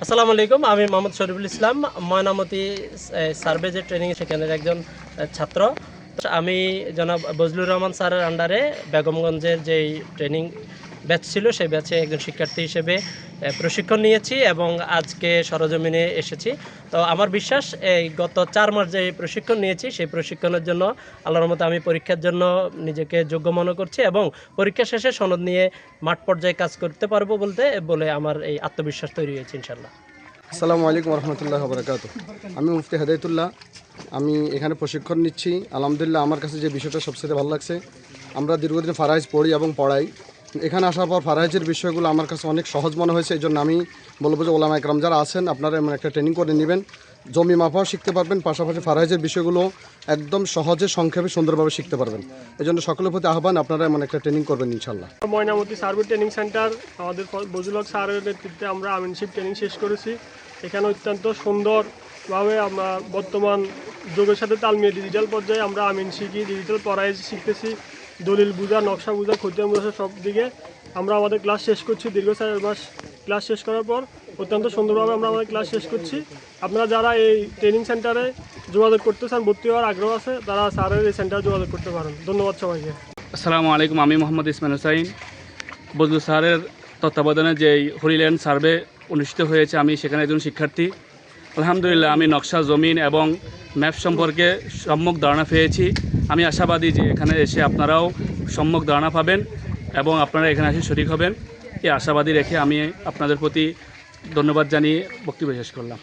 আসসালামু আলাইকুম। আমি মোহাম্মদ শরীফুল ইসলাম, ময়নামতি সার্ভে যে ট্রেনিং সেখানের একজন ছাত্র। আমি জনাব বজলুর রহমান স্যারের আন্ডারে বেগমগঞ্জের যেই ট্রেনিং ব্যাচ ছিল সেই ব্যাচে একজন শিক্ষার্থী হিসেবে প্রশিক্ষণ নিয়েছি এবং আজকে সরজমিনে এসেছি। তো আমার বিশ্বাস এই গত 4 মাস যে প্রশিক্ষণ নিয়েছি সেই প্রশিক্ষণের জন্য আল্লাহর রহমতে আমি পরীক্ষার জন্য নিজেকে যোগ্য মনে করছি এবং পরীক্ষা শেষে সনদ নিয়ে মাঠ পর্যায়ে কাজ করতে পারবো বলে আমার এই আত্মবিশ্বাস তৈরি হয়েছে ইনশাল্লাহ। আসসালামু আলাইকুম রহমতুল্লাহ বরকাত। আমি মুফতি হেদায়তুল্লাহ। আমি এখানে প্রশিক্ষণ নিচ্ছি। আলহামদুলিল্লাহ, আমার কাছে যে বিষয়টা সবচেয়ে ভালো লাগছে, আমরা দীর্ঘদিন ফারাইজ পড়ি এবং পড়াই। এখানে আসার পর ফারাইজের বিষয়গুলো আমার কাছে অনেক সহজ মনে হয়েছে। এই জন্য আমি বলবো যে ওলামা একরাম যারা আছেন আপনারা এমন একটা ট্রেনিং করে নেবেন, জমি মাপাও শিখতে পারবেন, পাশাপাশি ফারাইজের বিষয়গুলো একদম সহজে সংক্ষেপে সুন্দরভাবে শিখতে পারবেন। এই জন্য সকলের প্রতি আহ্বান, আপনারা এমন একটা ট্রেনিং করবেন ইনশাল্লাহ। ময়নামতি সার্ভে ট্রেনিং সেন্টার আমাদের বজলুল হক স্যারের নেতৃত্বে আমরা আমিনশিপ ট্রেনিং শেষ করেছি। এখানে অত্যন্ত সুন্দরভাবে আমরা বর্তমান যুগের সাথে তাল মিলিয়ে ডিজিটাল পর্যায়ে আমরা আমিন শিখি, ডিজিটাল পড়াই শিখতেছি, দলিল বোঝা, নকশা বোঝা, খতিয়ান বোঝা সব দিকে আমরা আমাদের ক্লাস শেষ করছি। দীর্ঘ 4 মাস ক্লাস শেষ করার পর অত্যন্ত সুন্দরভাবে আমরা আমাদের ক্লাস শেষ করছি। আপনারা যারা এই ট্রেনিং সেন্টারে যোগাযোগ করতে চান, ভর্তি হওয়ার আগ্রহ আছে, তারা স্যারের এই সেন্টারে যোগাযোগ করতে পারেন। ধন্যবাদ সবাইকে। আসসালামু আলাইকুম। আমি মোহাম্মদ ইসমাইল হুসাইন। বজলুল স্যারের তত্ত্বাবধানে যে হোলিল্যান্ড সার্ভে অনুষ্ঠিত হয়েছে, আমি সেখানে একজন শিক্ষার্থী। আলহামদুলিল্লাহ, আমি নকশা, জমিন এবং ম্যাপ সম্পর্কে সম্যক ধারণা পেয়েছি। আমি আশাবাদী যে এখানে এসে আপনারাও সম্যক ধারণা পাবেন এবং আপনারা এখানে এসে শরীক হবেন। এই আশাবাদী রেখে আমি আপনাদের প্রতি ধন্যবাদ জানিয়ে বক্তব্য শেষ করলাম।